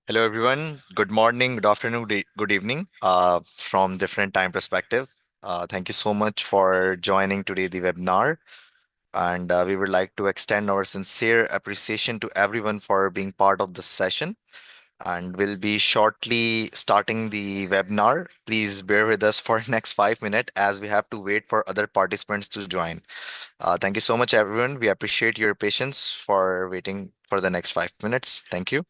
Hello, everyone. Good morning, good afternoon, good evening from different time perspective. Thank you so much for joining today the webinar. And we would like to extend our sincere appreciation to everyone for being part of this session. And we'll be shortly starting the webinar. Please bear with us for next 5 minutes as we have to wait for other participants to join. Thank you so much, everyone. We appreciate your patience for waiting for the next 5 minutes. Thank you.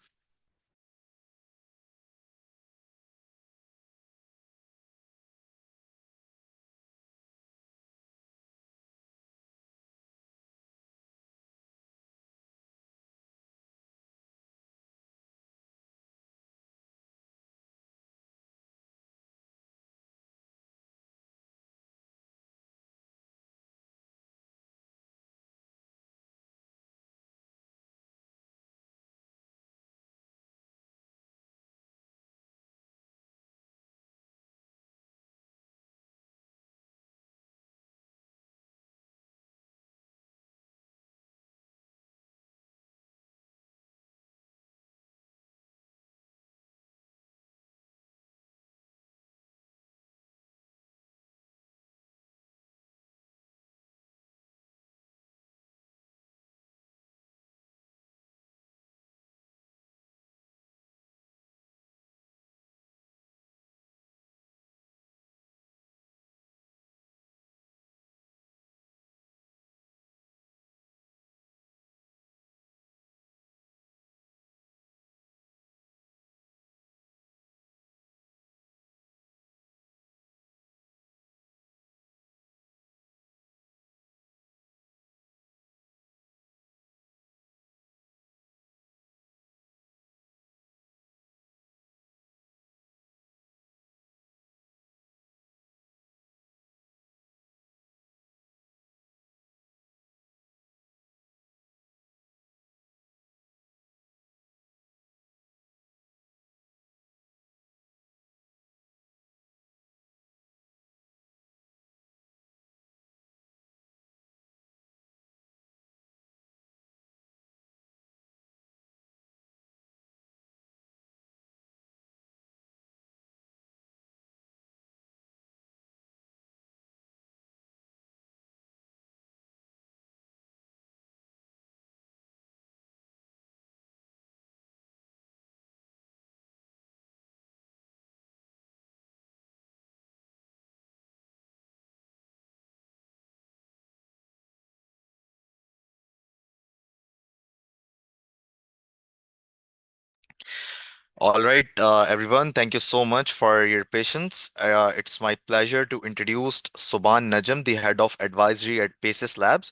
All right, everyone, thank you so much for your patience. It's my pleasure to introduce Subhan Najam, the head of advisory at Paces Labs.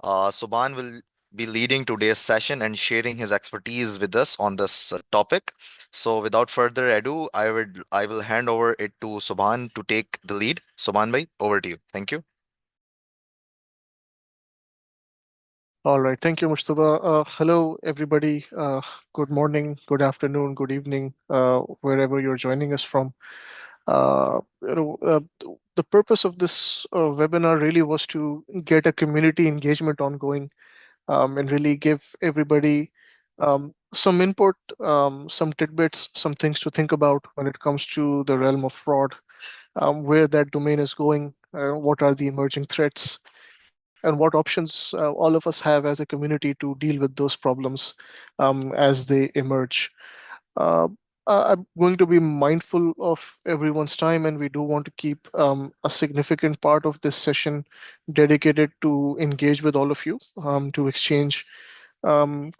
Subhan will be leading today's session and sharing his expertise with us on this topic. So, without further ado, I will hand over it to Subhan to take the lead. Subhan bhai, over to you. Thank you. All right. Thank you, Mustafa. Hello, everybody. Good morning, good afternoon, good evening, wherever you're joining us from. Uh, you know, uh, the purpose of this webinar really was to get a community engagement ongoing, and really give everybody some input, some tidbits, some things to think about when it comes to the realm of fraud, where that domain is going, what are the emerging threats, and what options all of us have as a community to deal with those problems as they emerge. Uh, I'm going to be mindful of everyone's time, and we do want to keep a significant part of this session dedicated to engage with all of you, to exchange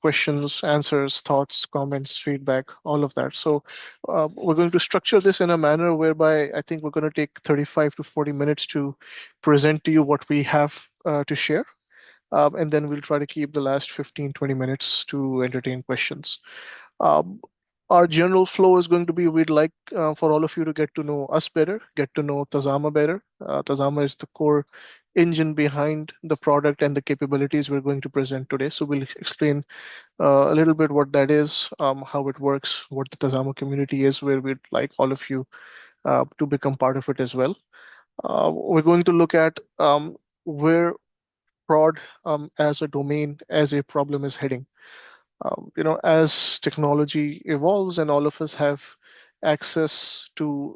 questions, answers, thoughts, comments, feedback, all of that. So we're going to structure this in a manner whereby I think we're going to take 35 to 40 minutes to present to you what we have to share. And then we'll try to keep the last 15, 20 minutes to entertain questions. Um, our general flow is going to be we'd like for all of you to get to know us better, get to know Tazama better. Tazama is the core engine behind the product and the capabilities we're going to present today. So we'll explain a little bit what that is, how it works, what the Tazama community is, where we'd like all of you to become part of it as well. We're going to look at where fraud as a domain, as a problem is heading. As technology evolves and all of us have access to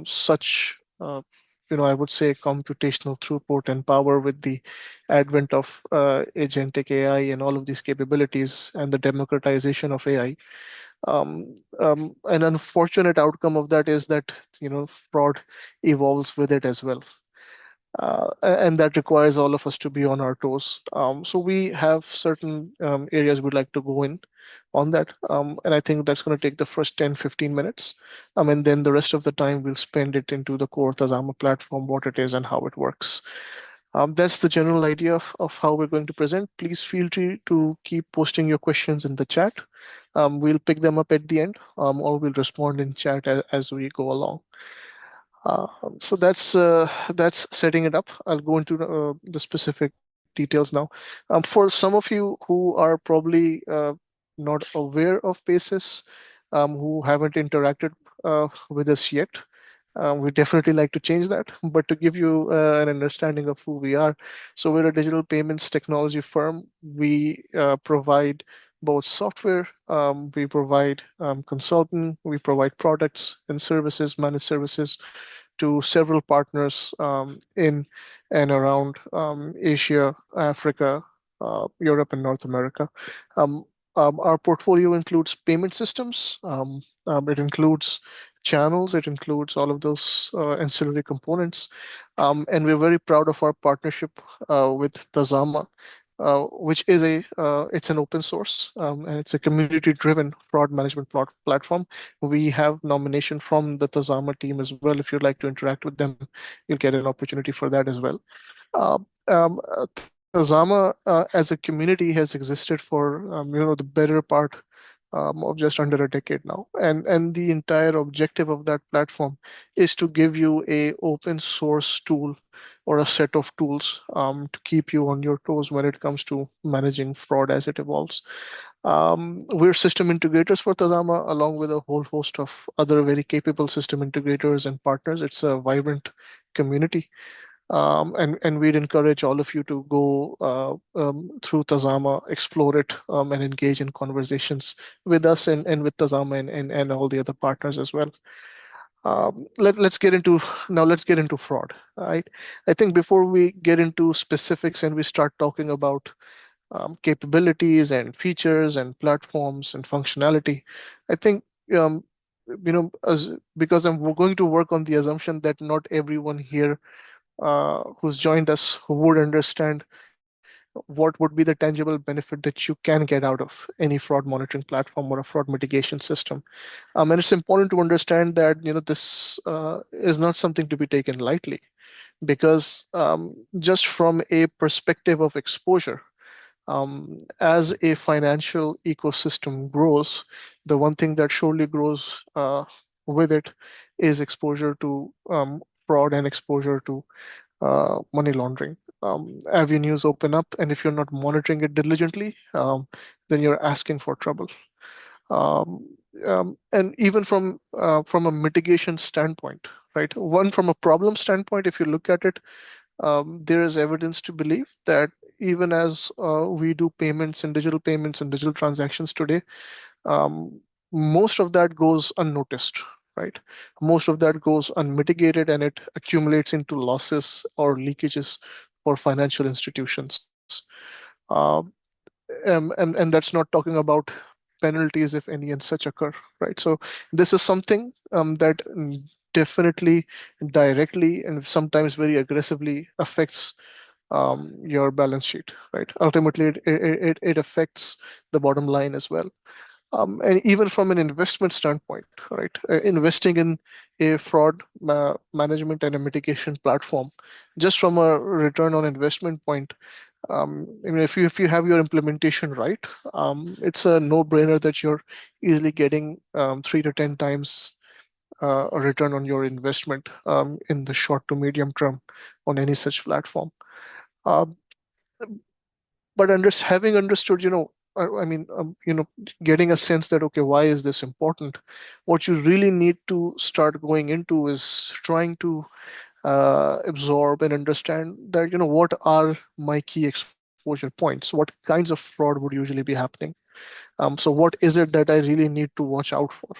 such, I would say, computational throughput and power with the advent of agentic AI and all of these capabilities and the democratization of AI. An unfortunate outcome of that is that, fraud evolves with it as well. And that requires all of us to be on our toes. So we have certain areas we'd like to go in on that. And I think that's going to take the first 10, 15 minutes. And then the rest of the time we'll spend it into the core Tazama platform, what it is and how it works. That's the general idea of how we're going to present. Please feel free to keep posting your questions in the chat. We'll pick them up at the end, or we'll respond in chat as we go along. So that's setting it up. I'll go into the specific details now. For some of you who are probably not aware of Basis, who haven't interacted with us yet, we definitely like to change that. But to give you an understanding of who we are, so we're a digital payments technology firm. We provide both software, we provide consulting, we provide products and services, managed services to several partners in and around Asia, Africa, Europe, and North America. Um, our portfolio includes payment systems. It includes channels. It includes all of those ancillary components. And we're very proud of our partnership with Tazama, which is it's an open source and it's a community-driven fraud management platform. We have nomination from the Tazama team as well. If you'd like to interact with them, you'll get an opportunity for that as well. Tazama as a community has existed for the better part of just under a decade now, and the entire objective of that platform is to give you a open source tool or a set of tools to keep you on your toes when it comes to managing fraud as it evolves. We're system integrators for Tazama, along with a whole host of other very capable system integrators and partners. It's a vibrant community. And we'd encourage all of you to go through Tazama, explore it, and engage in conversations with us and with Tazama and all the other partners as well. Let's get into now. Let's get into fraud. Right. I think before we get into specifics and we start talking about capabilities and features and platforms and functionality, I think as because I'm going to work on the assumption that not everyone here who's joined us would understand what would be the tangible benefit that you can get out of any fraud monitoring platform or a fraud mitigation system. And it's important to understand that this is not something to be taken lightly, because just from a perspective of exposure, as a financial ecosystem grows, the one thing that surely grows with it is exposure to fraud and exposure to money laundering. Avenues open up, and if you're not monitoring it diligently, then you're asking for trouble. Um, and even from a mitigation standpoint, right? One, from a problem standpoint, if you look at it, there is evidence to believe that even as we do payments and digital transactions today, um, most of that goes unnoticed, right? Most of that goes unmitigated and it accumulates into losses or leakages for financial institutions. Uh, and that's not talking about penalties, if any, and such occur, right? So this is something that definitely directly and sometimes very aggressively affects your balance sheet, right? Ultimately, it affects the bottom line as well. And even from an investment standpoint, right? Investing in a fraud management and a mitigation platform, just from a return on investment point, I mean, if you have your implementation right, it's a no-brainer that you're easily getting 3 to 10 times a return on your investment in the short to medium term on any such platform. Uh, but having understood, I mean, getting a sense that, okay, why is this important? What you really need to start going into is trying to absorb and understand that, what are my key exposure points? What kinds of fraud would usually be happening? So what is it that I really need to watch out for?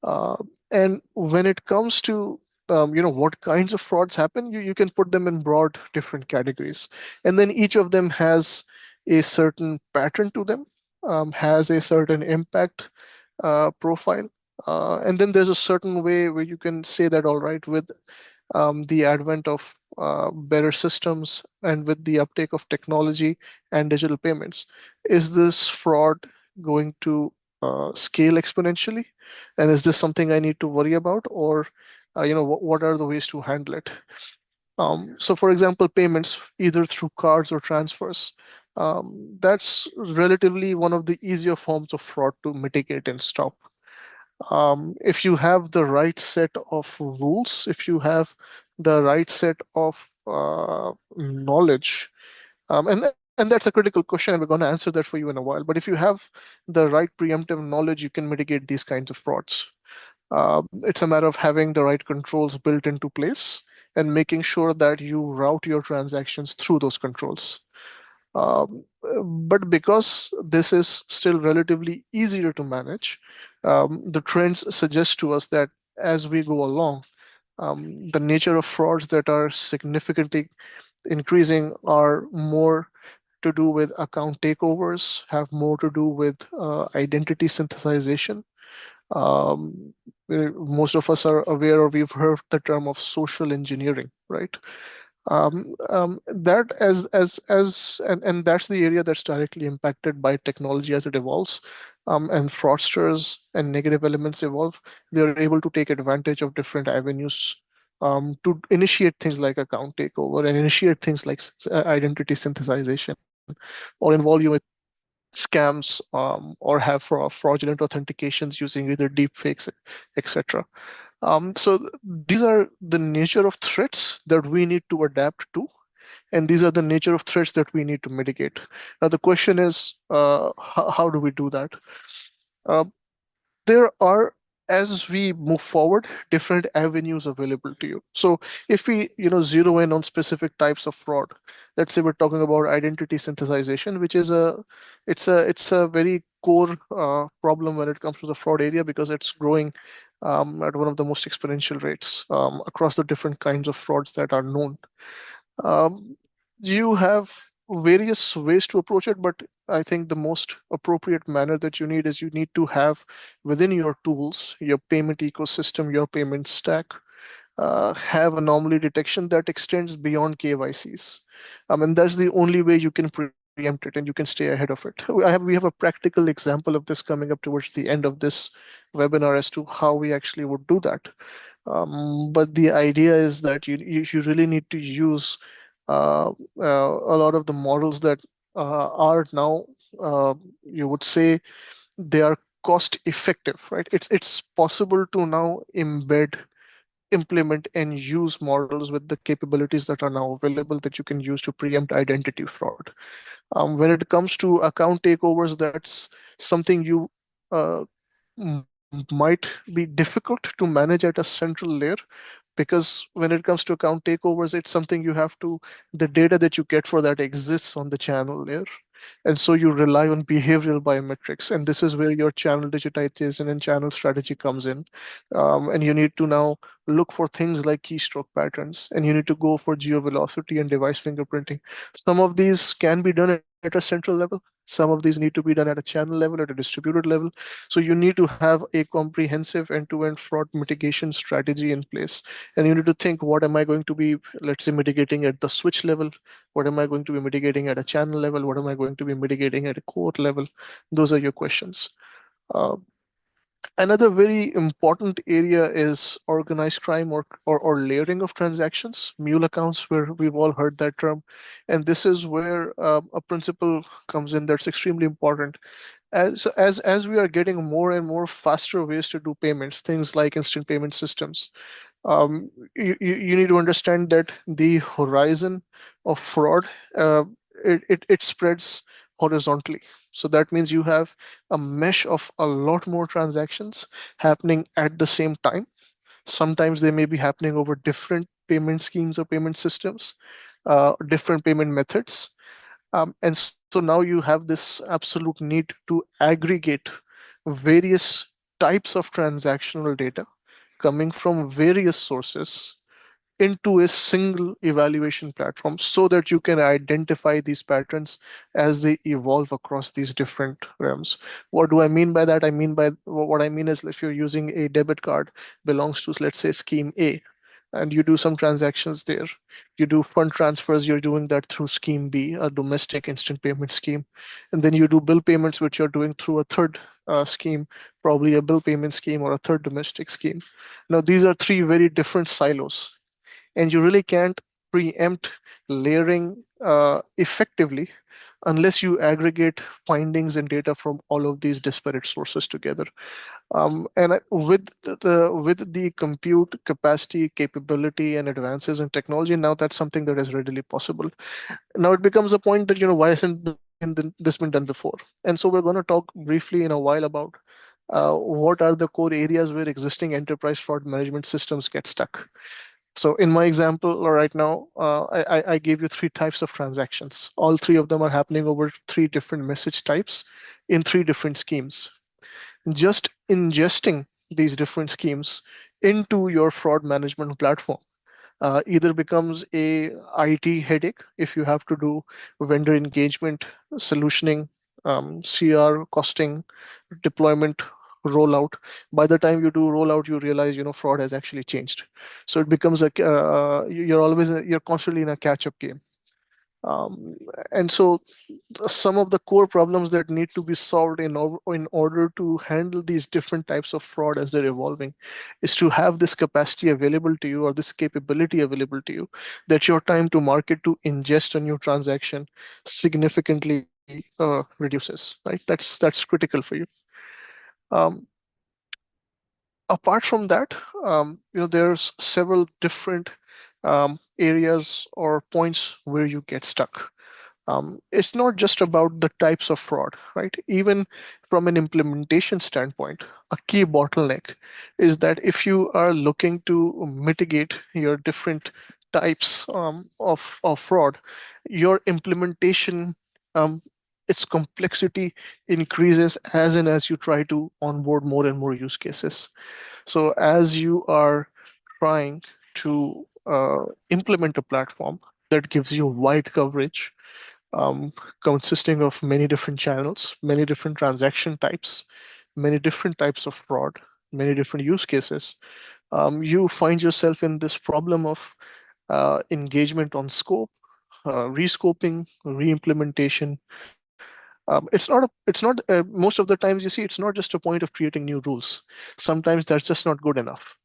Uh, and when it comes to what kinds of frauds happen, you can put them in broad different categories, and then each of them has a certain pattern to them, has a certain impact profile, and then there's a certain way where you can say that, all right, with the advent of better systems and with the uptake of technology and digital payments, is this fraud going to scale exponentially? And is this something I need to worry about? Or, what are the ways to handle it? So, for example, payments either through cards or transfers. That's relatively one of the easier forms of fraud to mitigate and stop. If you have the right set of rules, if you have the right set of knowledge, and that's a critical question, and we're going to answer that for you in a while. But if you have the right preemptive knowledge, you can mitigate these kinds of frauds. It's a matter of having the right controls built into place and making sure that you route your transactions through those controls. But because this is still relatively easier to manage, the trends suggest to us that as we go along, the nature of frauds that are significantly increasing are more to do with account takeovers, have more to do with identity synthesization. Most of us are aware, or we've heard the term of social engineering, right? That as and that's the area that's directly impacted by technology as it evolves, and fraudsters and negative elements evolve. They're able to take advantage of different avenues to initiate things like account takeover and initiate things like identity synthesization, or involve you with scams, or have fraudulent authentications using either deep fakes, etc. So these are the nature of threats that we need to adapt to, and these are the nature of threats that we need to mitigate. Now the question is, how do we do that? Uh, there are, as we move forward, different avenues available to you. So if we zero in on specific types of fraud, let's say we're talking about identity synthesization, which is a very core problem when it comes to the fraud area, because it's growing at one of the most exponential rates across the different kinds of frauds that are known. um, you have various ways to approach it, but I think the most appropriate manner that you need is, you need to have within your tools, your payment ecosystem, your payment stack, have anomaly detection that extends beyond KYCs. And that's the only way you can preempt it and you can stay ahead of it. We have a practical example of this coming up towards the end of this webinar as to how we actually would do that. But the idea is that you really need to use a lot of the models that are now, you would say, they are cost effective, right? It's possible to now embed, implement, and use models with the capabilities that are now available that you can use to preempt identity fraud. When it comes to account takeovers, that's something you uh, might be difficult to manage at a central layer, because when it comes to account takeovers, it's something you have to, the data that you get for that exists on the channel layer. And so you rely on behavioral biometrics. And this is where your channel digitization and channel strategy comes in. And you need to now look for things like keystroke patterns, and you need to go for geovelocity and device fingerprinting. Some of these can be done at a central level. Some of these need to be done at a channel level, at a distributed level. So you need to have a comprehensive end-to-end fraud mitigation strategy in place. And you need to think, what am I going to be, let's say, mitigating at the switch level? What am I going to be mitigating at a channel level? What am I going to be mitigating at a core level? Those are your questions. Uh, Another very important area is organized crime, or layering of transactions, mule accounts, where we've all heard that term. And this is where a principle comes in that's extremely important. As we are getting more and more faster ways to do payments, things like instant payment systems, you need to understand that the horizon of fraud, uh, it spreads horizontally. So that means you have a mesh of a lot more transactions happening at the same time. Sometimes they may be happening over different payment schemes or payment systems, different payment methods. And so now you have this absolute need to aggregate various types of transactional data coming from various sources into a single evaluation platform so that you can identify these patterns as they evolve across these different realms. What do I mean by that? What I mean is, if you're using a debit card belongs to, let's say, scheme A, and you do some transactions there, you do fund transfers, you're doing that through scheme B, a domestic instant payment scheme, and then you do bill payments, which you're doing through a third scheme, probably a bill payment scheme or a third domestic scheme. Now, these are three very different silos, and you really can't preempt layering effectively unless you aggregate findings and data from all of these disparate sources together. With the compute capacity, capability, and advances in technology, now that's something that is readily possible. Now it becomes a point that, why hasn't this been done before? And so we're going to talk briefly in a while about what are the core areas where existing enterprise fraud management systems get stuck. So in my example right now, I gave you three types of transactions. All three of them are happening over three different message types in three different schemes. Just ingesting these different schemes into your fraud management platform either becomes a IT headache if you have to do vendor engagement, solutioning, CR, costing, deployment, rollout. By the time you do rollout, you realize fraud has actually changed. So it becomes you're constantly in a catch-up game. Um, and so some of the core problems that need to be solved in order to handle these different types of fraud as they're evolving is to have this capacity available to you, or this capability available to you, that your time to market to ingest a new transaction significantly reduces, right? That's critical for you. Um, Apart from that, there's several different areas or points where you get stuck. It's not just about the types of fraud, right? Even from an implementation standpoint, a key bottleneck is that if you are looking to mitigate your different types of fraud, your implementation, um, its complexity increases as you try to onboard more and more use cases. So as you are trying to implement a platform that gives you wide coverage, um, consisting of many different channels, many different transaction types, many different types of fraud, many different use cases, you find yourself in this problem of engagement on scope, rescoping, re-implementation. It's not most of the times, you see, it's not just a point of creating new rules. Sometimes that's just not good enough.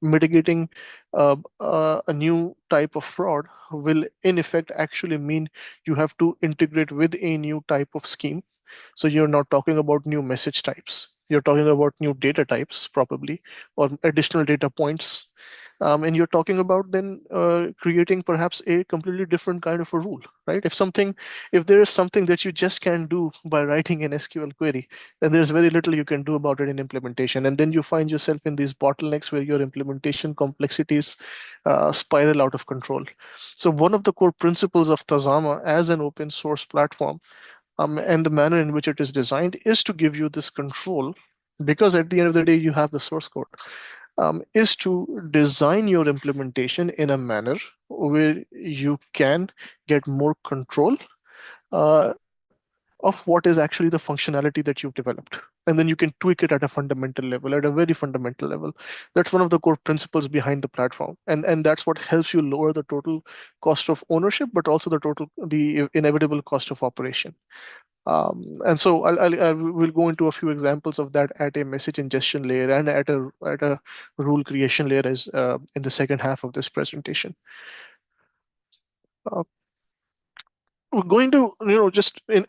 Mitigating a new type of fraud will in effect actually mean you have to integrate with a new type of scheme. So you're not talking about new message types, you're talking about new data types probably, or additional data points. And you're talking about then creating perhaps a completely different kind of a rule, right? If there is something that you just can't do by writing an SQL query, then there's very little you can do about it in implementation. And then you find yourself in these bottlenecks where your implementation complexities spiral out of control. So one of the core principles of Tazama as an open source platform, and the manner in which it is designed, is to give you this control, because at the end of the day, you have the source code, is to design your implementation in a manner where you can get more control uh, of what is actually the functionality that you've developed. And then you can tweak it at a fundamental level, at a very fundamental level. That's one of the core principles behind the platform. And that's what helps you lower the total cost of ownership, but also the inevitable cost of operation. And so I will go into a few examples of that at a message ingestion layer and at a rule creation layer as in the second half of this presentation. Uh, we're going to, just in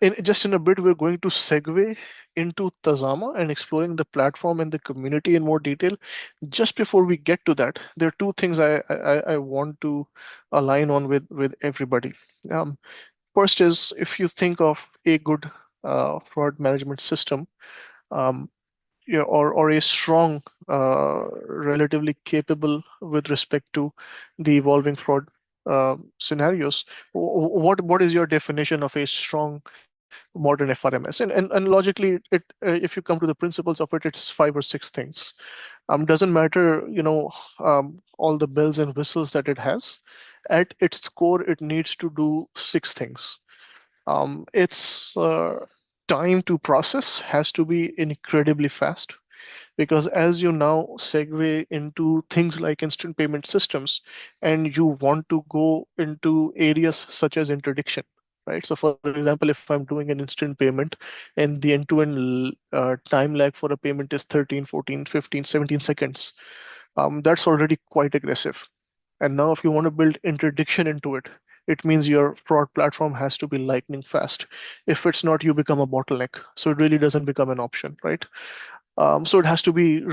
a bit, we're going to segue into Tazama and exploring the platform and the community in more detail. Just before we get to that, there are two things I want to align on with everybody. Um, First is, if you think of a good fraud management system, um, or a strong, relatively capable with respect to the evolving fraud. scenarios, what is your definition of a strong modern FRMS? And logically, if you come to the principles of it, it's five or six things. Doesn't matter, all the bells and whistles that it has. At its core, it needs to do six things. Its time to process has to be incredibly fast, because as you now segue into things like instant payment systems, and you want to go into areas such as interdiction, right? So for example, if I'm doing an instant payment and the end-to-end time lag for a payment is 13, 14, 15, 17 seconds, that's already quite aggressive. And now if you want to build interdiction into it, it means your fraud platform has to be lightning fast. If it's not, you become a bottleneck. So it really doesn't become an option, right? So it has to be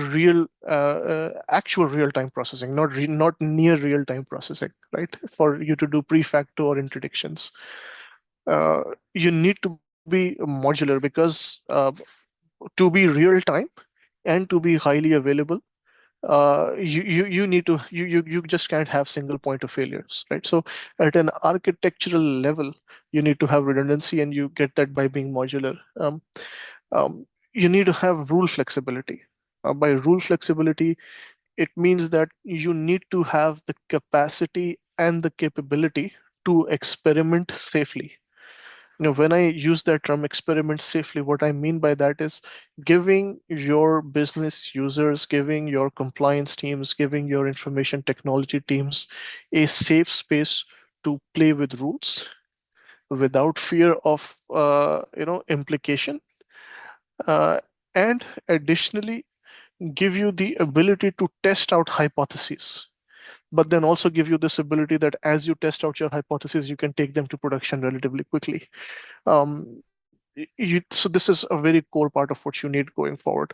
actual real-time processing, not near real-time processing, right? For you to do prefacto or interdictions, you need to be modular, because to be real-time and to be highly available, you need to you just can't have single point of failures, right? So at an architectural level, you need to have redundancy, and you get that by being modular. You need to have rule flexibility. By rule flexibility, it means that you need to have the capacity and the capability to experiment safely. When I use that term experiment safely, what I mean by that is giving your business users, giving your compliance teams, giving your information technology teams a safe space to play with rules without fear of implication, uh, and additionally give you the ability to test out hypotheses, but then also give you this ability that as you test out your hypotheses, you can take them to production relatively quickly. So this is a very core part of what you need going forward.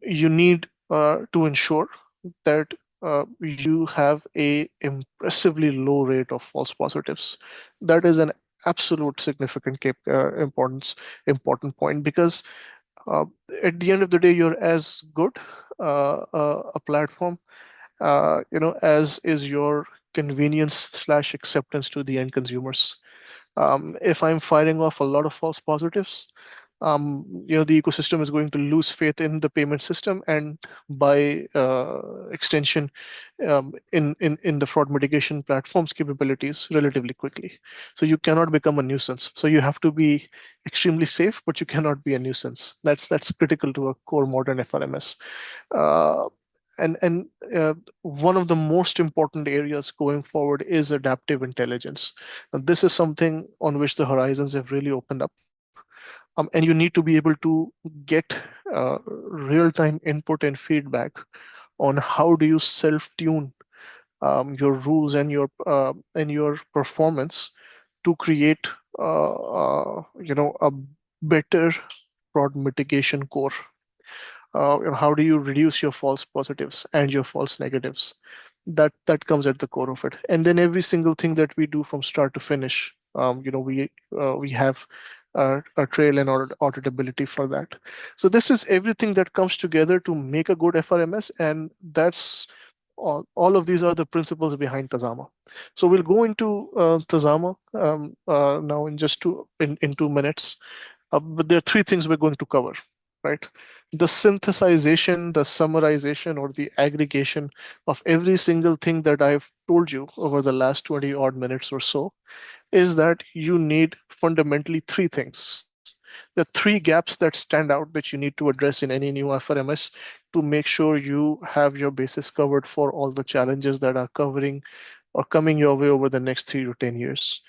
You need to ensure that you have a impressively low rate of false positives. That is an absolute significant important point, because uh, at the end of the day, you're as good a platform, as is your convenience slash acceptance to the end consumers. If I'm firing off a lot of false positives, the ecosystem is going to lose faith in the payment system, and by extension, in the fraud mitigation platform's capabilities relatively quickly. So you cannot become a nuisance. So you have to be extremely safe, but you cannot be a nuisance. That's critical to a core modern FRMS. Uh, and one of the most important areas going forward is adaptive intelligence. Now, this is something on which the horizons have really opened up. And you need to be able to get real-time input and feedback on how do you self-tune your rules and your performance to create a better fraud mitigation core. How do you reduce your false positives and your false negatives? That comes at the core of it. And then every single thing that we do from start to finish, we have a trail and auditability for that. So this is everything that comes together to make a good FRMS, and that's all of these are the principles behind Tazama. So we'll go into Tazama now in 2 minutes. But there are three things we're going to cover, right? The synthesization, the summarization, or the aggregation of every single thing that I've told you over the last 20 odd minutes or so is that you need fundamentally three things. The three gaps that stand out that you need to address in any new FRMS to make sure you have your bases covered for all the challenges that are covering or coming your way over the next 3 to 10 years.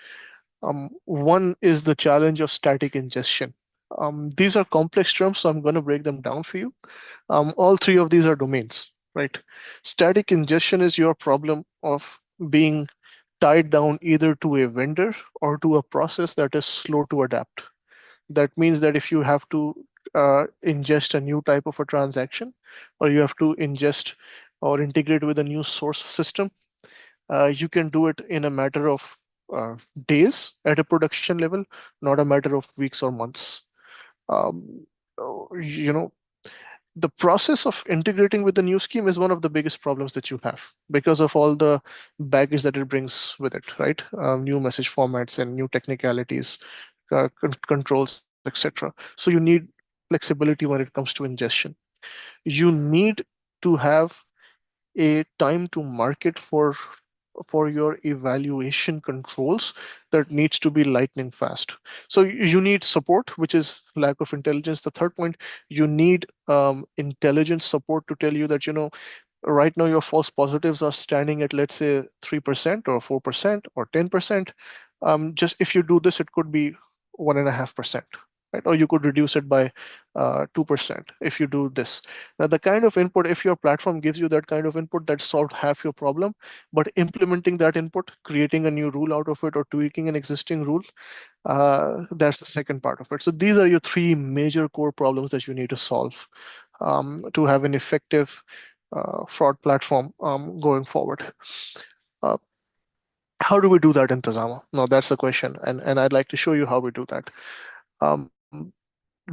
One is the challenge of static ingestion. These are complex terms, so I'm going to break them down for you. All three of these are domains, right? Static ingestion is your problem of being tied down either to a vendor or to a process that is slow to adapt. That means that if you have to ingest a new type of a transaction, or you have to ingest or integrate with a new source system, you can do it in a matter of days at a production level, not a matter of weeks or months. Um, you know, The process of integrating with the new scheme is one of the biggest problems that you have because of all the baggage that it brings with it, right? New message formats and new technicalities, controls, etc. So you need flexibility when it comes to ingestion. You need to have a time to market for your evaluation controls that needs to be lightning fast. So you need support, which is lack of intelligence. The third point, you need intelligence support to tell you that, right now your false positives are standing at, let's say, 3% or 4% or 10%. Just if you do this, it could be 1.5%, right? Or you could reduce it by 2% if you do this. Now, the kind of input, if your platform gives you that kind of input, that solved half your problem. But implementing that input, creating a new rule out of it, or tweaking an existing rule, that's the second part of it. So these are your three major core problems that you need to solve to have an effective fraud platform going forward. Uh, how do we do that in Tazama? Now that's the question, and I'd like to show you how we do that. Um,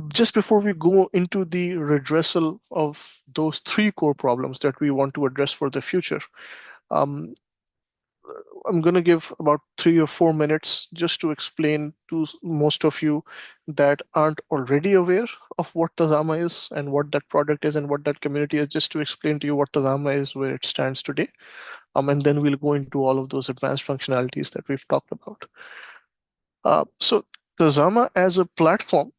just before we go into the redressal of those three core problems that we want to address for the future, um, I'm going to give about 3 or 4 minutes just to explain to most of you that aren't already aware of what Tazama is and what that product is and what that community is, just to explain to you what Tazama is, where it stands today. And then we'll go into all of those advanced functionalities that we've talked about. So Tazama as a platform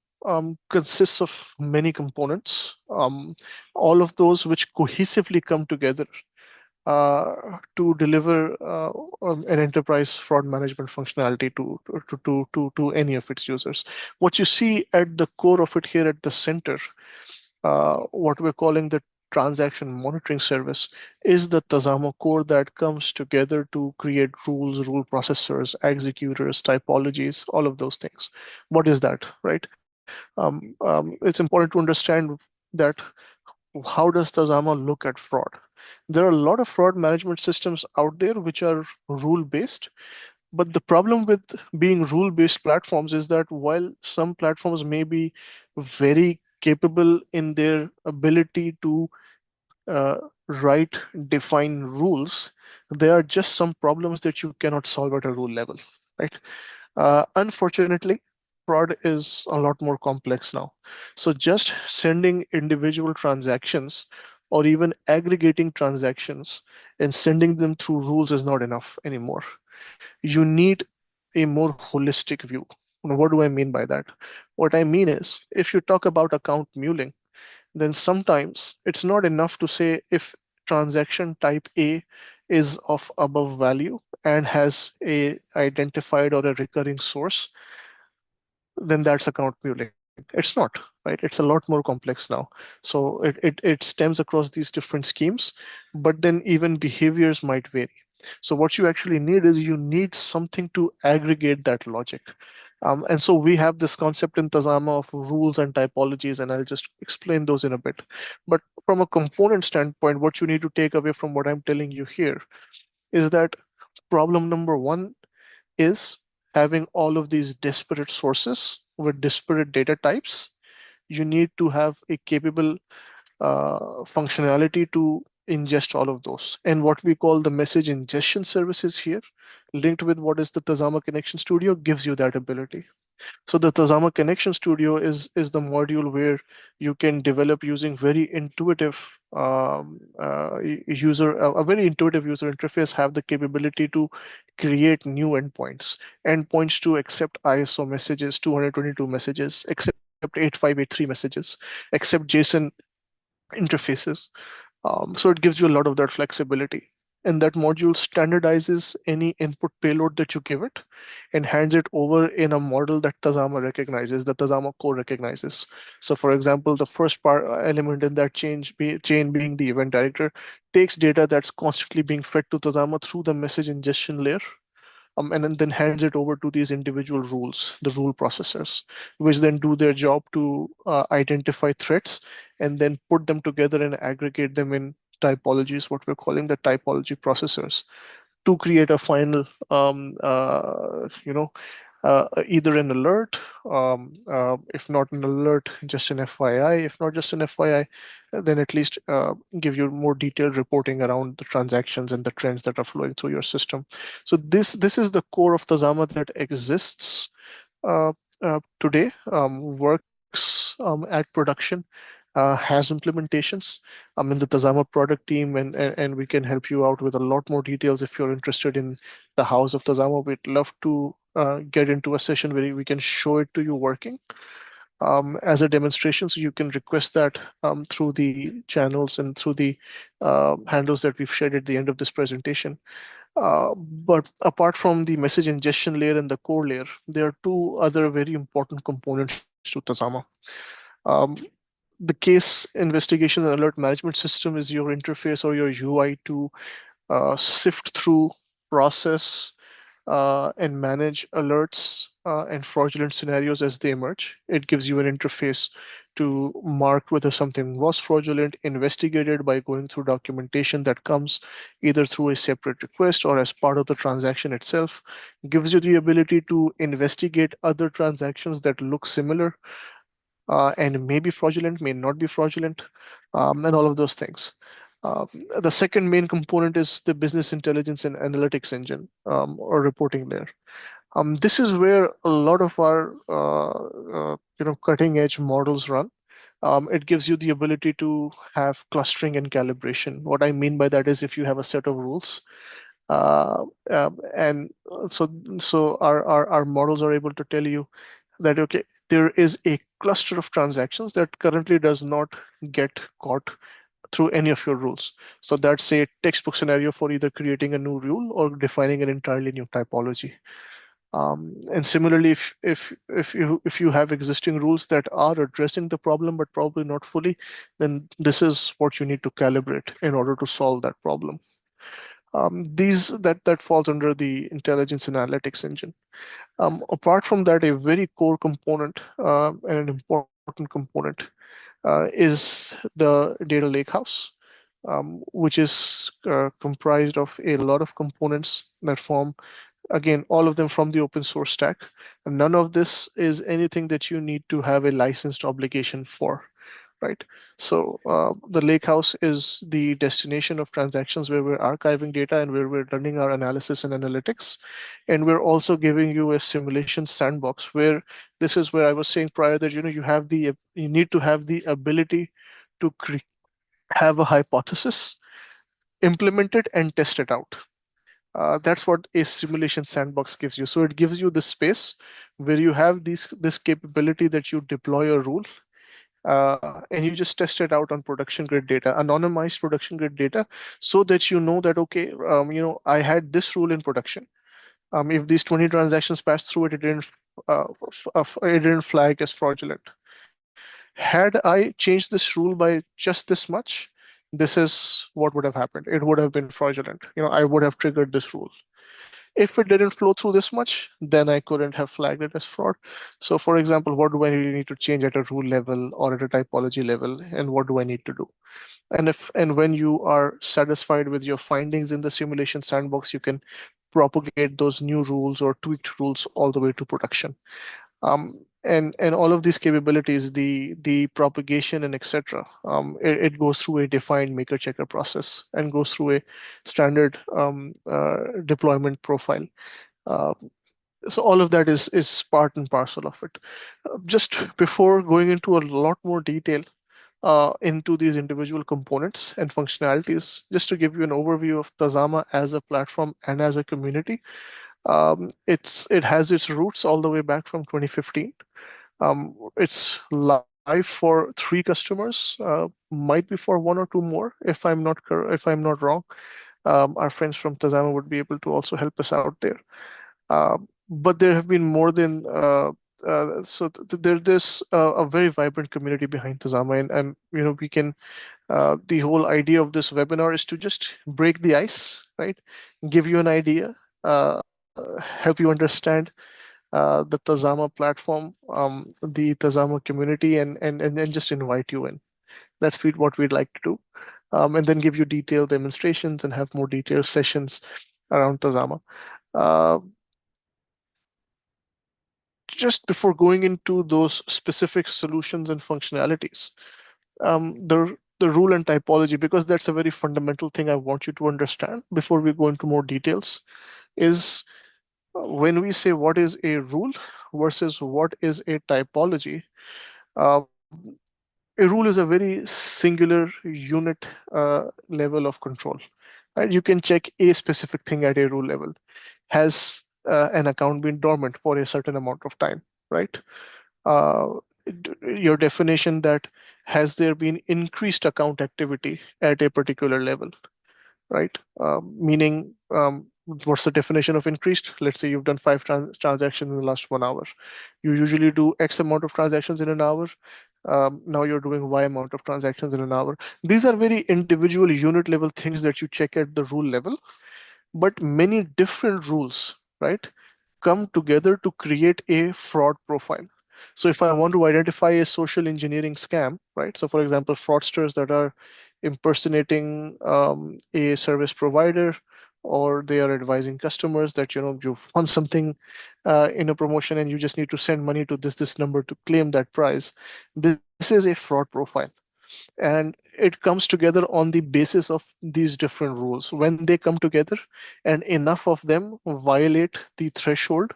consists of many components, all of those which cohesively come together to deliver an enterprise fraud management functionality to any of its users. What you see at the core of it here at the center, what we're calling the transaction monitoring service, is the Tazama core that comes together to create rules, rule processors, executors, typologies, all of those things. What is that, right? It's important to understand that how does Tazama look at fraud? There are a lot of fraud management systems out there which are rule based, but the problem with being rule based platforms is that while some platforms may be very capable in their ability to uh, write, define rules, there are just some problems that you cannot solve at a rule level, right? Unfortunately, fraud is a lot more complex now. So just sending individual transactions or even aggregating transactions and sending them through rules is not enough anymore. You need a more holistic view. Now, what do I mean by that? What I mean is, if you talk about account muling, then sometimes it's not enough to say if transaction type A is of above value and has a identified or a recurring source, then that's account muling. It's not, right? It's a lot more complex now. So it stems across these different schemes, but then even behaviors might vary. So what you actually need is you need something to aggregate that logic. And so we have this concept in Tazama of rules and typologies, and I'll just explain those in a bit. But from a component standpoint, what you need to take away from what I'm telling you here is that problem number one is having all of these disparate sources with disparate data types. You need to have a capable functionality to ingest all of those. And what we call the message ingestion services here, linked with what is the Tazama Connection Studio, gives you that ability. So the Tazama Connection Studio is the module where you can develop using very intuitive a very intuitive user interface, have the capability to create new endpoints, endpoints to accept ISO messages, 222 messages, accept 8583 messages, accept JSON interfaces. So it gives you a lot of that flexibility. And that module standardizes any input payload that you give it and hands it over in a model that Tazama recognizes, the Tazama core recognizes. So for example, the first part element in that chain being the event director takes data that's constantly being fed to Tazama through the message ingestion layer, and then hands it over to these individual rules, the rule processors, which then do their job to identify threats and then put them together and aggregate them in typologies, what we're calling the typology processors, to create a final, either an alert, if not an alert, just an FYI. If not just an FYI, then at least give you more detailed reporting around the transactions and the trends that are flowing through your system. So this is the core of Tazama that exists uh, today, works at production, has implementations. I'm in the Tazama product team, and we can help you out with a lot more details if you're interested in the house of Tazama. We'd love to get into a session where we can show it to you working as a demonstration. So you can request that through the channels and through the handles that we've shared at the end of this presentation. But apart from the message ingestion layer and the core layer, there are two other very important components to Tazama. Um, the case investigation and alert management system is your interface or your UI to sift through, process, and manage alerts and fraudulent scenarios as they emerge. It gives you an interface to mark whether something was fraudulent, investigated by going through documentation that comes either through a separate request or as part of the transaction itself. Gives you the ability to investigate other transactions that look similar and may be fraudulent, may not be fraudulent, and all of those things. Um, the second main component is the business intelligence and analytics engine or reporting layer. This is where a lot of our cutting edge models run. It gives you the ability to have clustering and calibration. What I mean by that is if you have a set of rules, uh, and so our models are able to tell you that okay, there is a cluster of transactions that currently does not get caught through any of your rules. So that's a textbook scenario for either creating a new rule or defining an entirely new typology. And similarly, if you have existing rules that are addressing the problem but probably not fully, then this is what you need to calibrate in order to solve that problem. These that falls under the intelligence and analytics engine. Apart from that, a very core component and an important component is the data lakehouse, which is comprised of a lot of components that form, again, all of them from the open source stack. And none of this is anything that you need to have a licensed obligation for, right? So the lakehouse is the destination of transactions where we're archiving data and where we're running our analysis and analytics. And we're also giving you a simulation sandbox where this is where I was saying prior that you need to have the ability to have a hypothesis, implement it, and test it out. That's what a simulation sandbox gives you. So it gives you the space where you have this capability that you deploy a rule, and you just test it out on production grade data, anonymized production grade data, so that you know that okay, I had this rule in production. If these 20 transactions passed through it, it didn't flag as fraudulent. Had I changed this rule by just this much, this is what would have happened. It would have been fraudulent. I would have triggered this rule. If it didn't flow through this much, then I couldn't have flagged it as fraud. So for example, what do I really need to change at a rule level or at a typology level, and what do I need to do? And when you are satisfied with your findings in the simulation sandbox, you can propagate those new rules or tweaked rules all the way to production. And all of these capabilities, the propagation and etc., it goes through a defined maker checker process and goes through a standard deployment profile. Uh, so all of that is part and parcel of it. Just before going into a lot more detail into these individual components and functionalities, just to give you an overview of Tazama as a platform and as a community, it has its roots all the way back from 2015. It's live for 3 customers, might be for one or two more if I'm not wrong. Our friends from Tazama would be able to also help us out there. But there have been more than there's a very vibrant community behind Tazama, and we can the whole idea of this webinar is to just break the ice, right? Give you an idea, help you understand the Tazama platform, the Tazama community, and just invite you in. That's what we'd like to do, and then give you detailed demonstrations and have more detailed sessions around Tazama. Uh, just before going into those specific solutions and functionalities, the rule and typology, because that's a very fundamental thing I want you to understand before we go into more details, is when we say what is a rule versus what is a typology. um, a rule is a very singular unit level of control. Right? You can check a specific thing at a rule level. Has an account been dormant for a certain amount of time, right? Uh, your definition that has there been increased account activity at a particular level, right? Meaning, what's the definition of increased? Let's say you've done five transactions in the last 1 hour. You usually do X amount of transactions in an hour. Now you're doing Y amount of transactions in an hour. These are very individual unit level things that you check at the rule level, but many different rules, right, come together to create a fraud profile. So if I want to identify a social engineering scam, right? So for example, fraudsters that are impersonating a service provider, or they are advising customers that you've won something in a promotion and you just need to send money to this number to claim that prize. This is a fraud profile, and it comes together on the basis of these different rules. When they come together and enough of them violate the threshold,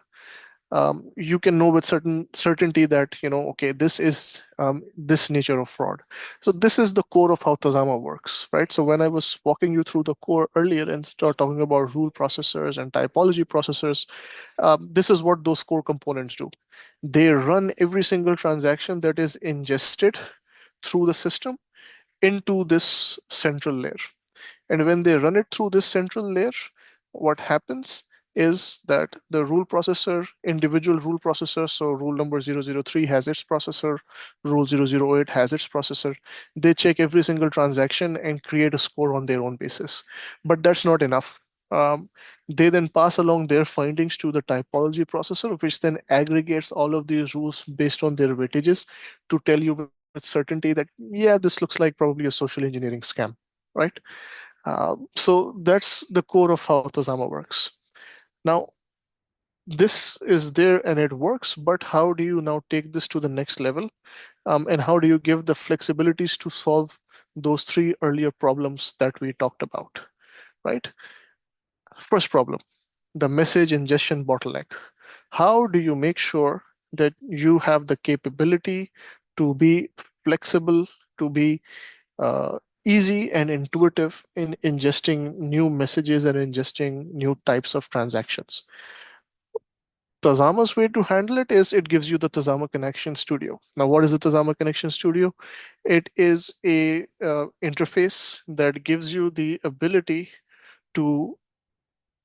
you can know with certain certainty that okay, this is this nature of fraud. So this is the core of how Tazama works, right? So when I was walking you through the core earlier and start talking about rule processors and typology processors, this is what those core components do. They run every single transaction that is ingested through the system into this central layer. And when they run it through this central layer, what happens is that the rule processor, individual rule processor, so rule number 003 has its processor, rule 008 has its processor. They check every single transaction and create a score on their own basis. But that's not enough. They then pass along their findings to the typology processor, which then aggregates all of these rules based on their weightages to tell you with certainty that, yeah, this looks like probably a social engineering scam, right? So that's the core of how Tozama works. Now, this is there and it works, but how do you now take this to the next level? And how do you give the flexibilities to solve those three earlier problems that we talked about, right? First problem, the message ingestion bottleneck. How do you make sure that you have the capability to be flexible, to be easy and intuitive in ingesting new messages and ingesting new types of transactions? Tazama's way to handle it is it gives you the Tazama Connection Studio. Now, what is the Tazama Connection Studio? It is a interface that gives you the ability to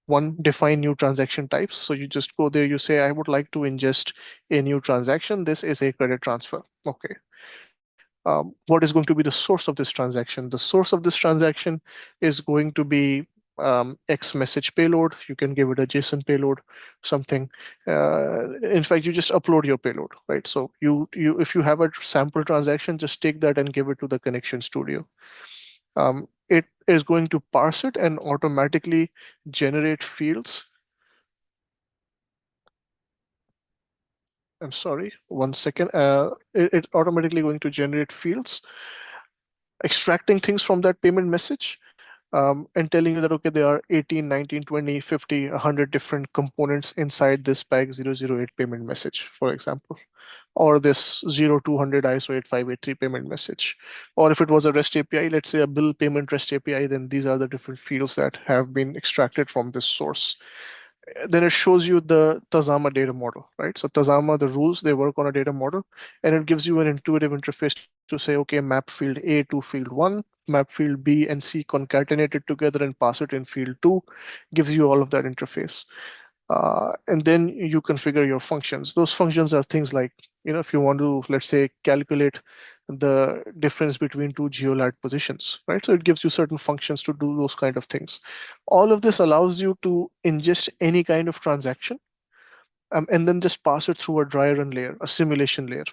one, define new transaction types. So you just go there, you say, I would like to ingest a new transaction. This is a credit transfer. Okay. What is going to be the source of this transaction? The source of this transaction is going to be X message payload. You can give it a JSON payload, something. In fact, you just upload your payload, right? So if you have a sample transaction, just take that and give it to the Connection Studio. It is going to parse it and automatically generate fields. I'm sorry, 1 second. It automatically going to generate fields, extracting things from that payment message, and telling you that, okay, there are 18, 19, 20, 50, 100 different components inside this bag 008 payment message, for example, or this 0200 ISO 8583 payment message. Or if it was a REST API, let's say a bill payment REST API, then these are the different fields that have been extracted from this source. Then it shows you the Tazama data model, right? So Tazama, the rules, they work on a data model, and it gives you an intuitive interface to say, okay, map field A to field 1, map field B and C concatenated together and pass it in field 2, gives you all of that interface. And then you configure your functions. Those functions are things like, if you want to, let's say, calculate the difference between two geolat positions, right? So it gives you certain functions to do those kind of things. All of this allows you to ingest any kind of transaction, and then just pass it through a dry run layer, a simulation layer.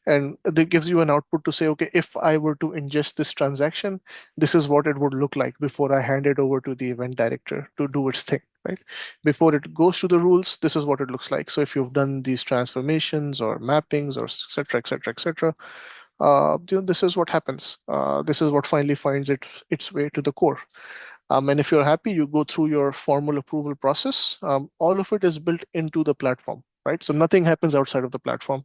and that gives you an output to say, okay, if I were to ingest this transaction, this is what it would look like before I hand it over to the event director to do its thing, right? Before it goes to the rules, this is what it looks like. So if you've done these transformations or mappings or et cetera, et cetera, this is what happens. This is what finally finds its way to the core. And if you're happy, you go through your formal approval process. All of it is built into the platform, right? So nothing happens outside of the platform.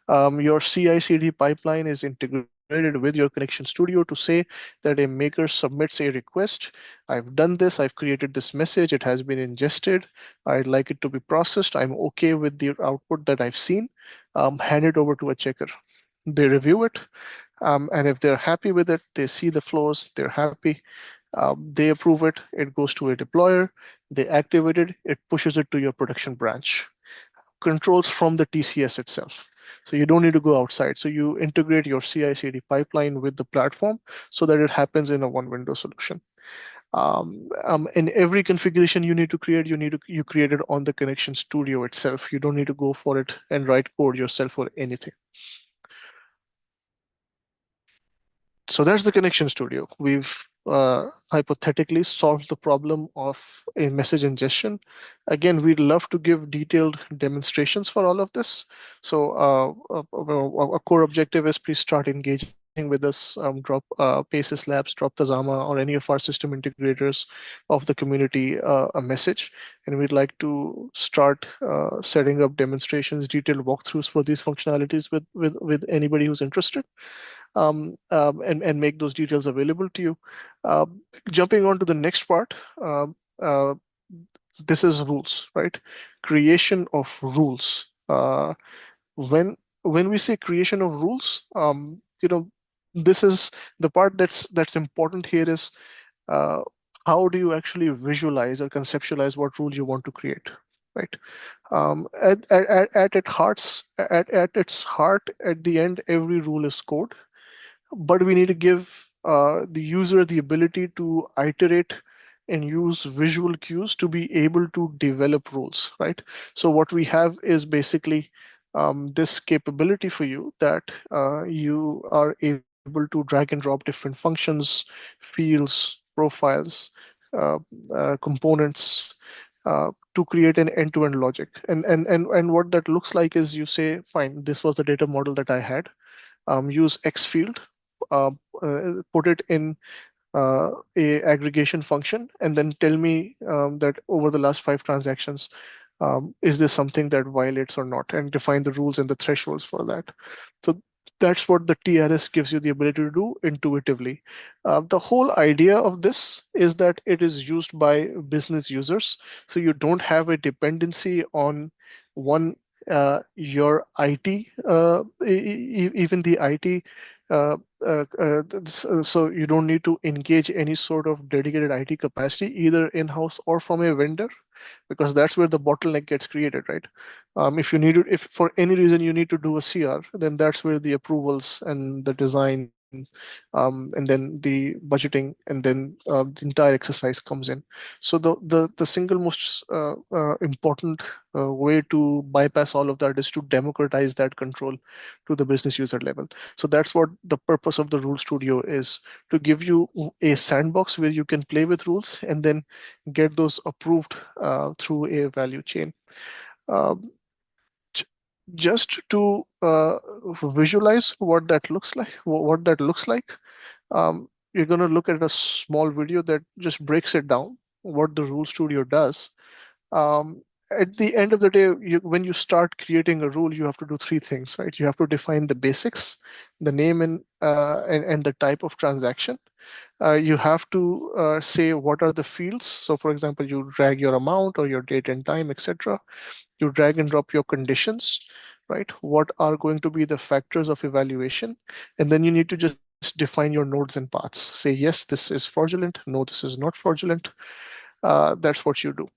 Your CI/CD pipeline is integrated with your Connection Studio to say that a maker submits a request. I've done this. I've created this message. It has been ingested. I'd like it to be processed. I'm okay with the output that I've seen. Hand it over to a checker. They review it. And if they're happy with it, they see the flows, they're happy, they approve it, it goes to a deployer, they activate it, it pushes it to your production branch. Controls from the TCS itself. So you don't need to go outside. So you integrate your CI/CD pipeline with the platform so that it happens in a one window solution. In every configuration you need to create, you create it on the Connection Studio itself. You don't need to go for it and write code yourself or anything. So that's the Connection Studio. We've hypothetically solved the problem of a message ingestion. Again, we'd love to give detailed demonstrations for all of this. So a core objective is please start engaging with us. Drop Paces Labs, drop Tazama, or any of our system integrators of the community a message. And we'd like to start setting up demonstrations, detailed walkthroughs for these functionalities with anybody who's interested, and make those details available to you. Jumping on to the next part, uh, this is rules, right? Creation of rules. When we say creation of rules, this is the part that's important here is uh, how do you actually visualize or conceptualize what rules you want to create, right? At its heart, at the end, every rule is code, but we need to give the user the ability to iterate and use visual cues to be able to develop rules, right? So what we have is basically this capability for you that you are able to drag and drop different functions, fields, profiles, uh, components to create an end-to-end logic. And what that looks like is you say, fine, this was the data model that I had. Use X field, put it in a aggregation function, and then tell me that over the last 5 transactions, is this something that violates or not, and define the rules and the thresholds for that. So that's what the TRS gives you the ability to do intuitively. The whole idea of this is that it is used by business users, so you don't have a dependency on one your IT, even the IT. So you don't need to engage any sort of dedicated IT capacity, either in-house or from a vendor, because that's where the bottleneck gets created, right? If for any reason you need to do a CR, then that's where the approvals and the design, and then the budgeting, and then the entire exercise comes in. So the single most important way to bypass all of that is to democratize that control to the business user level. So that's what the purpose of the Rule Studio is, to give you a sandbox where you can play with rules and then get those approved through a value chain. Um, j- just to visualize what that looks like, you're going to look at a small video that just breaks it down, what the Rule Studio does. At the end of the day, when you start creating a rule, you have to do three things, right? You have to define the basics, the name and the type of transaction. You have to say what are the fields. So for example, you drag your amount or your date and time, etc. You drag and drop your conditions, right? What are going to be the factors of evaluation? And then you need to just define your nodes and paths. Say, yes, this is fraudulent. No, this is not fraudulent. That's what you do.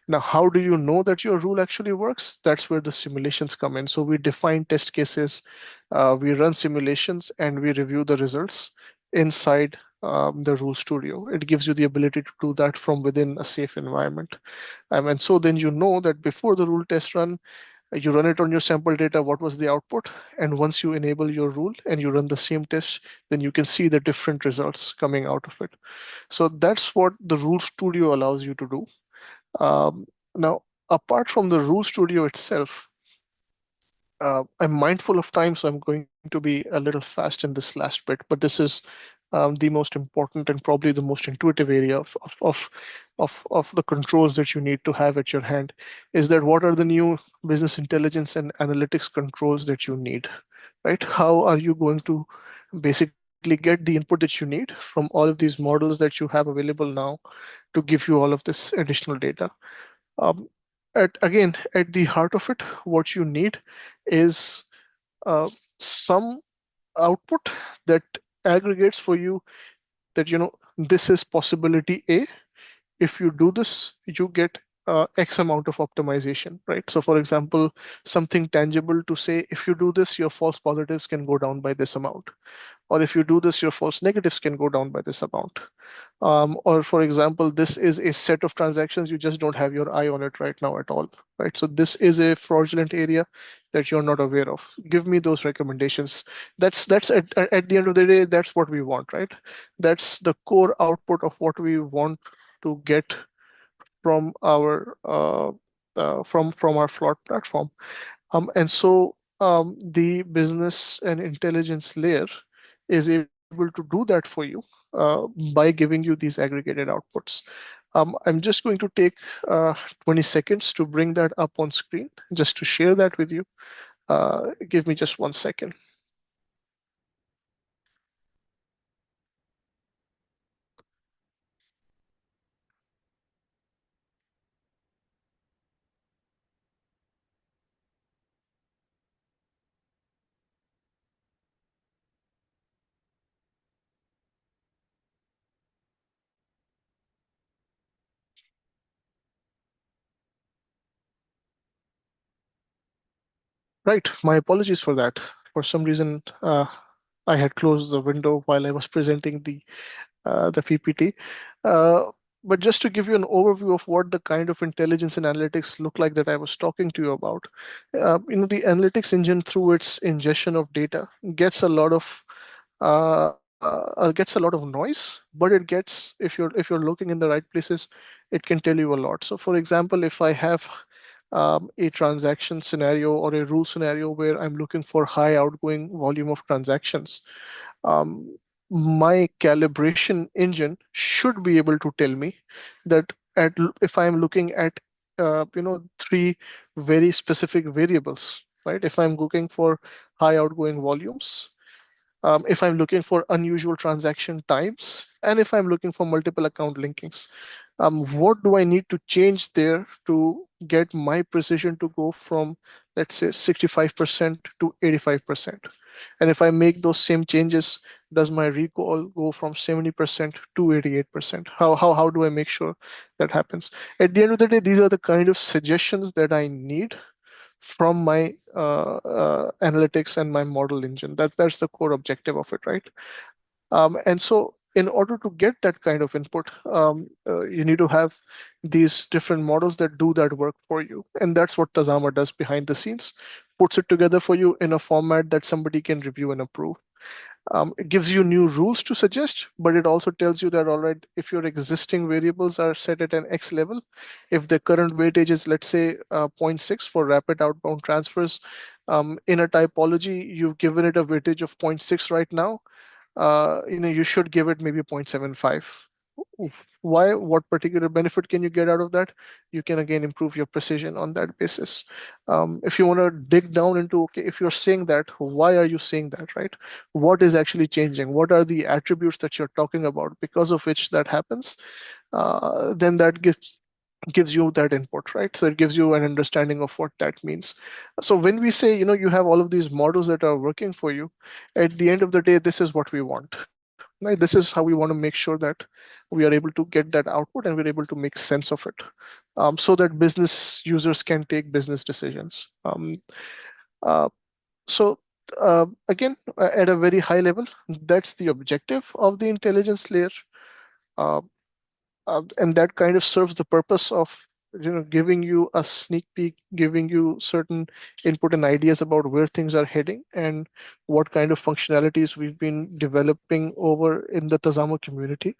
Now, how do you know that your rule actually works? That's where the simulations come in. So we define test cases, we run simulations, and we review the results inside the Rule Studio. It gives you the ability to do that from within a safe environment. And so then you know that before the rule test run, You run it on your sample data, what was the output? And once you enable your rule and you run the same test, then you can see the different results coming out of it. So that's what the Rule Studio allows you to do. Now, apart from the Rule Studio itself, I'm mindful of time, so I'm going to be a little fast in this last bit, but this is the most important and probably the most intuitive area of the controls that you need to have at your hand, is that what are the new business intelligence and analytics controls that you need, right? How are you going to basically get the input that you need from all of these models that you have available now to give you all of this additional data? Um, at the heart of it, what you need is uh, some output that aggregates for you that, this is possibility A. If you do this, you get X amount of optimization, right? So for example, something tangible to say, if you do this, your false positives can go down by this amount. Or if you do this, your false negatives can go down by this amount. Or for example, this is a set of transactions, you just don't have your eye on it right now at all, right? So this is a fraudulent area that you're not aware of. Give me those recommendations. That's at the end of the day, that's what we want, right? That's the core output of what we want to get from our from our Flood platform. The business and intelligence layer is able to do that for you by giving you these aggregated outputs. I'm just going to take 20 seconds to bring that up on screen just to share that with you. Give me just 1 second. Right, my apologies for that. For some reason, I had closed the window while I was presenting the PPT. Uh, but just to give you an overview of what the kind of intelligence and analytics look like that I was talking to you about, the analytics engine, through its ingestion of data, gets a lot of noise, but it gets, if you're looking in the right places, it can tell you a lot. So for example, if I have a transaction scenario or a rule scenario where I'm looking for high outgoing volume of transactions, um, my calibration engine should be able to tell me that if I'm looking at three very specific variables, right? If I'm looking for high outgoing volumes, if I'm looking for unusual transaction times, and if I'm looking for multiple account linkings, what do I need to change there to get my precision to go from, let's say, 65% to 85%? And if I make those same changes, does my recall go from 70% to 88%? How do I make sure that happens? At the end of the day, these are the kind of suggestions that I need from my analytics and my model engine. That's the core objective of it, right? And so in order to get that kind of input, you need to have these different models that do that work for you. And that's what Tazama does behind the scenes, puts it together for you in a format that somebody can review and approve. It gives you new rules to suggest, but it also tells you that, all right, if your existing variables are set at an X level, if the current weightage is, let's say, zero point 0.6 for rapid outbound transfers, in a typology, you've given it a weightage of zero point 0.6 right now, you should give it maybe 0.75. Why? What particular benefit can you get out of that? You can again improve your precision on that basis. If you want to dig down into, okay, if you're saying that, why are you saying that, right? What is actually changing? What are the attributes that you're talking about because of which that happens? Then that gives you that input, right? So it gives you an understanding of what that means. So when we say, you have all of these models that are working for you, at the end of the day, this is what we want, right? This is how we want to make sure that we are able to get that output and we're able to make sense of it, so that business users can take business decisions. Uh, so again, at a very high level, that's the objective of the intelligence layer. Uh, and that kind of serves the purpose of giving you a sneak peek, giving you certain input and ideas about where things are heading and what kind of functionalities we've been developing over in the Tazama community.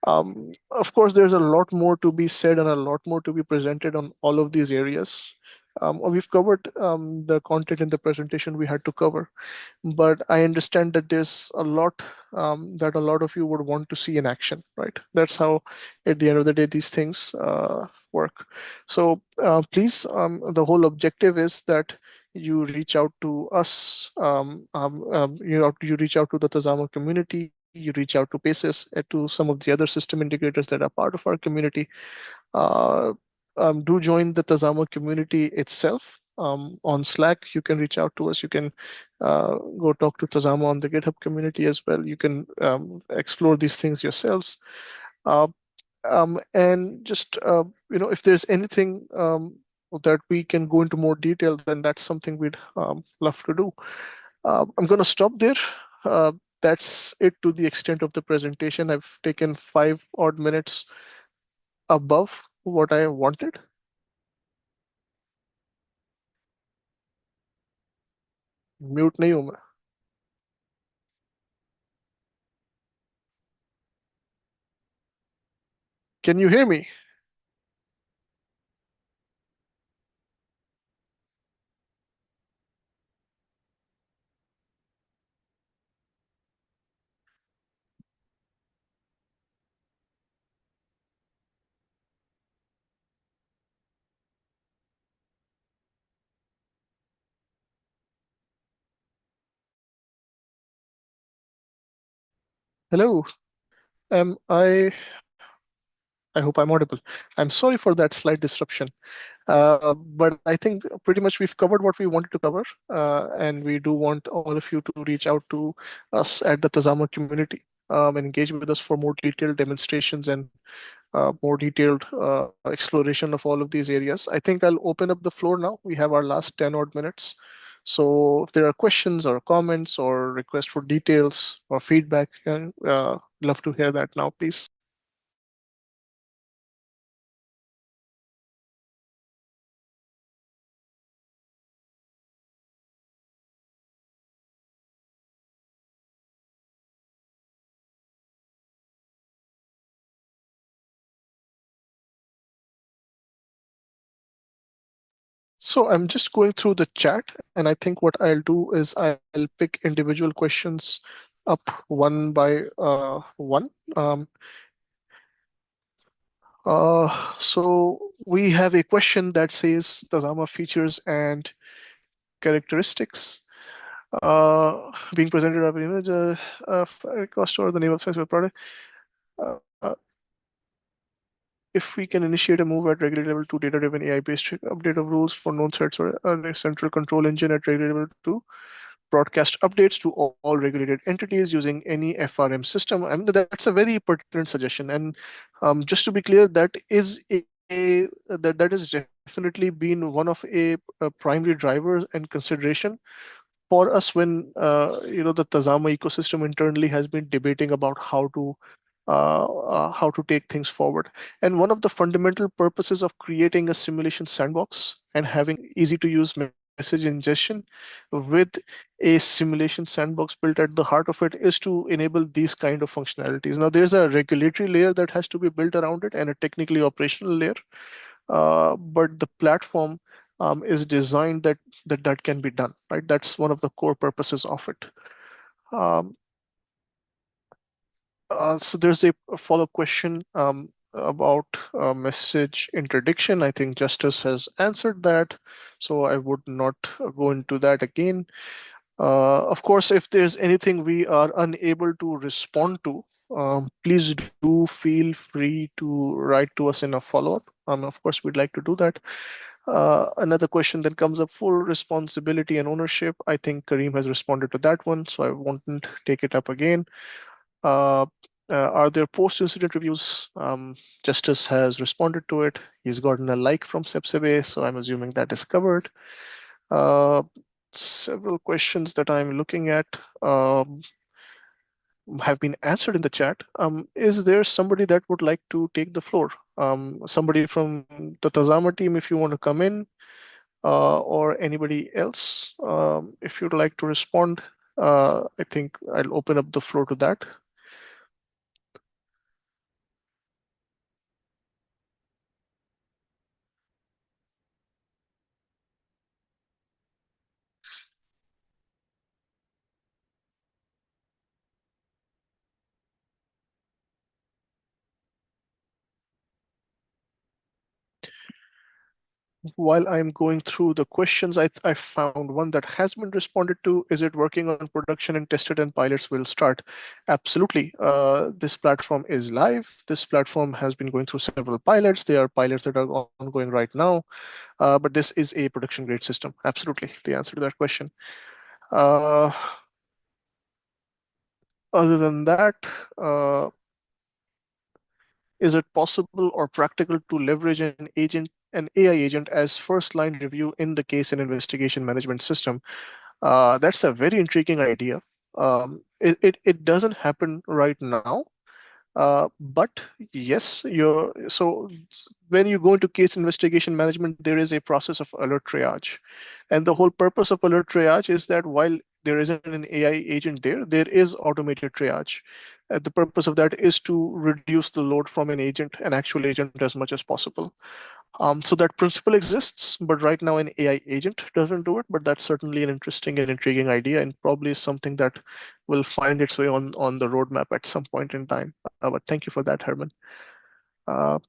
Of course, there's a lot more to be said and a lot more to be presented on all of these areas. We've covered the content in the presentation we had to cover, but I understand that there's a lot that a lot of you would want to see in action, right? That's how, at the end of the day, these things work. So please, the whole objective is that you reach out to us, you reach out to the Tazama community, you reach out to Paces, to some of the other system integrators that are part of our community. Uh, do join the Tazama community itself. On Slack, you can reach out to us. You can go talk to Tazama on the GitHub community as well. You can explore these things yourselves. Uh, and just if there's anything that we can go into more detail, then that's something we'd love to do. I'm going to stop there. Uh, that's it to the extent of the presentation. I've taken 5 odd minutes above what I wanted. Mute नहीं हूं मैं. Can you hear me? Hello. I hope I'm audible. I'm sorry for that slight disruption. But I think pretty much we've covered what we wanted to cover, and we do want all of you to reach out to us at the Tazama community and engage with us for more detailed demonstrations and more detailed exploration of all of these areas. I think I'll open up the floor now. We have our last 10 odd minutes. So if there are questions or comments or requests for details or feedback, love to hear that now, please. So I'm just going through the chat, and I think what I'll do is I'll pick individual questions up one by one. So we have a question that says Tazama features and characteristics being presented of an image of cost or the name of specific product. Uh, if we can initiate a move at regulator level to data-driven AI-based update of rules for known threats or a central control engine at regulator level to broadcast updates to all regulated entities using any FRM system. I mean, that's a very pertinent suggestion. And just to be clear, that is definitely been one of a primary drivers and consideration for us when the Tazama ecosystem internally has been debating about how to take things forward. And one of the fundamental purposes of creating a simulation sandbox and having easy to use message ingestion with a simulation sandbox built at the heart of it is to enable these kind of functionalities. Now, there's a regulatory layer that has to be built around it and a technically operational layer, but the platform is designed that can be done, right? That's one of the core purposes of it. Um, so there's a follow-up question about message interdiction. I think Justice has answered that, so I would not go into that again. Of course, if there's anything we are unable to respond to, please do feel free to write to us in a follow-up. Of course, we'd like to do that. Another question that comes up, full responsibility and ownership. I think Kareem has responded to that one, so I won't take it up again. Uh, are there post-incident reviews? Justice has responded to it. He's gotten a like from 𝒒𝒏𝒂𝒍, so I'm assuming that is covered. Uh, Several questions that I'm looking at have been answered in the chat. Is there somebody that would like to take the floor? Somebody from the Tazama team, if you want to come in, or anybody else, if you'd like to respond, I think I'll open up the floor to that. While I'm going through the questions, I found one that has been responded to. Is it working on production and tested and pilots will start? Absolutely. This platform is live. This platform has been going through several pilots. There are pilots that are ongoing right now, but this is a production grade system. Absolutely, the answer to that question. Uh, Other than that, uh, is it possible or practical to leverage an AI agent as first line review in the case and investigation management system? That's a very intriguing idea. It doesn't happen right now, but yes, when you go into case investigation management, there is a process of alert triage. And the whole purpose of alert triage is that while there isn't an AI agent there, there is automated triage. The purpose of that is to reduce the load from an actual agent as much as possible. So that principle exists, but right now an AI agent doesn't do it, but that's certainly an interesting and intriguing idea and probably something that will find its way on the roadmap at some point in time. But thank you for that, Herman. Uh,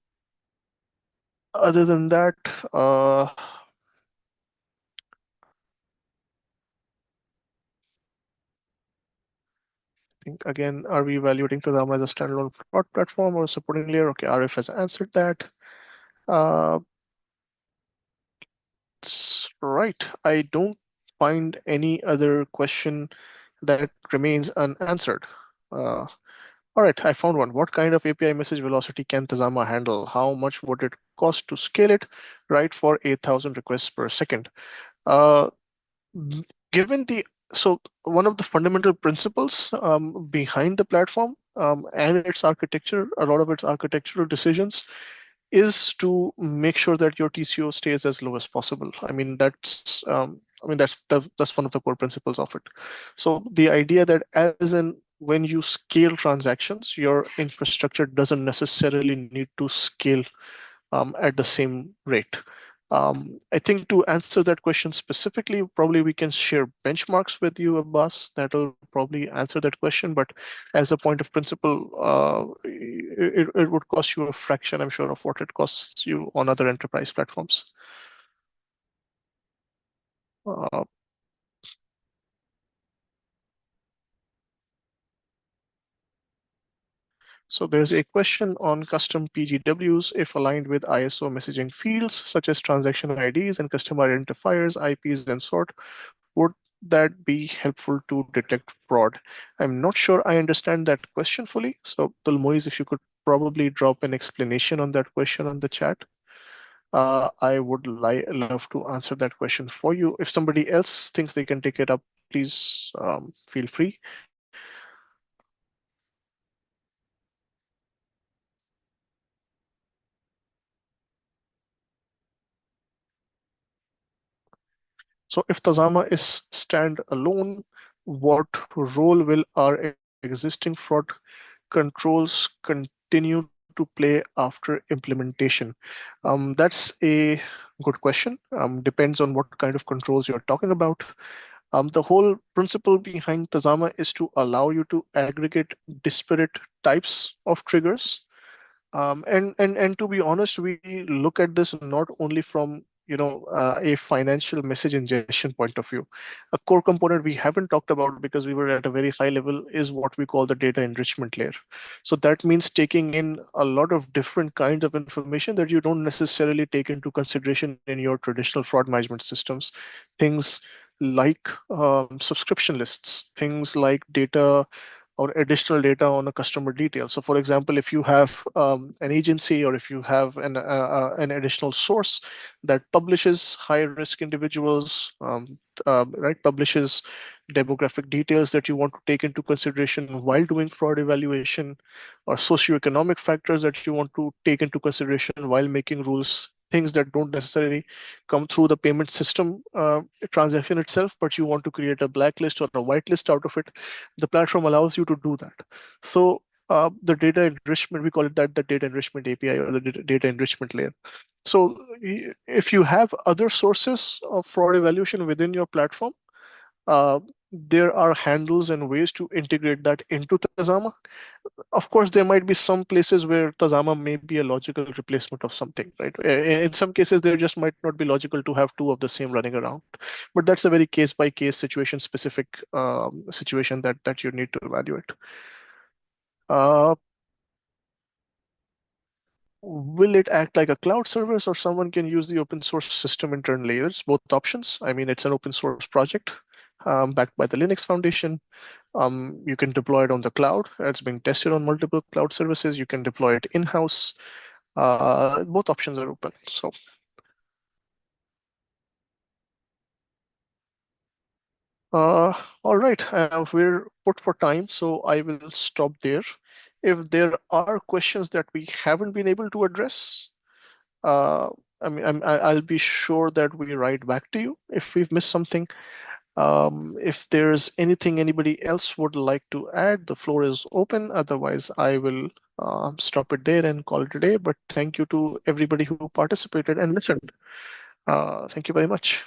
Other than that, I think again, are we evaluating Tadama as a standalone fraud platform or a supporting layer? Okay, RF has answered that. Uh, right. I don't find any other question that remains unanswered. Uh, All right, I found one. What kind of API message velocity can Tazama handle? How much would it cost to scale it, right, for 8,000 requests per second? Uh, Given the so one of the fundamental principles behind the platform and its architecture, a lot of its architectural decisions is to make sure that your TCO stays as low as possible. That's one of the core principles of it. So the idea that as in when you scale transactions, your infrastructure doesn't necessarily need to scale at the same rate. I think to answer that question specifically, probably we can share benchmarks with you, Abbas. That'll probably answer that question. But as a point of principle, it would cost you a fraction, I'm sure, of what it costs you on other enterprise platforms. Uh, So there's a question on custom PGWs if aligned with ISO messaging fields, such as transaction IDs and customer identifiers, IPs, and sort. Would that be helpful to detect fraud? I'm not sure I understand that question fully. So Tulmoiz, if you could probably drop an explanation on that question on the chat. I would love to answer that question for you. If somebody else thinks they can take it up, please feel free. So if Tazama is standalone, what role will our existing fraud controls continue to play after implementation? That's a good question. Depends on what kind of controls you're talking about. The whole principle behind Tazama is to allow you to aggregate disparate types of triggers. And to be honest, we look at this not only from a financial message ingestion point of view. A core component we haven't talked about because we were at a very high level is what we call the data enrichment layer. So that means taking in a lot of different kinds of information that you don't necessarily take into consideration in your traditional fraud management systems. Things like subscription lists, things like data or additional data on a customer detail. So, for example, if you have an agency, or if you have an additional source that publishes high risk individuals, right, publishes demographic details that you want to take into consideration while doing fraud evaluation, or socioeconomic factors that you want to take into consideration while making rules, things that don't necessarily come through the payment system transaction itself, but you want to create a blacklist or a whitelist out of it, the platform allows you to do that. So the data enrichment, we call it that the data enrichment API, or the data enrichment layer. So if you have other sources of fraud evaluation within your platform, there are handles and ways to integrate that into Tazama. Of course, there might be some places where Tazama may be a logical replacement of something, right? In some cases, there just might not be logical to have two of the same running around, but that's a very case by case situation specific situation that you need to evaluate. Uh, will it act like a cloud service, or someone can use the open source system internally? It's both options. I mean, it's an open source project backed by the Linux Foundation. You can deploy it on the cloud. It's being tested on multiple cloud services. You can deploy it in-house. Both options are open. So, all right, we're put for time, so I will stop there. If there are questions that we haven't been able to address, uh, I'll be sure that we write back to you if we've missed something. If there's anything anybody else would like to add, the floor is open. Otherwise, I will stop it there and call it a day. But thank you to everybody who participated and listened. Thank you very much.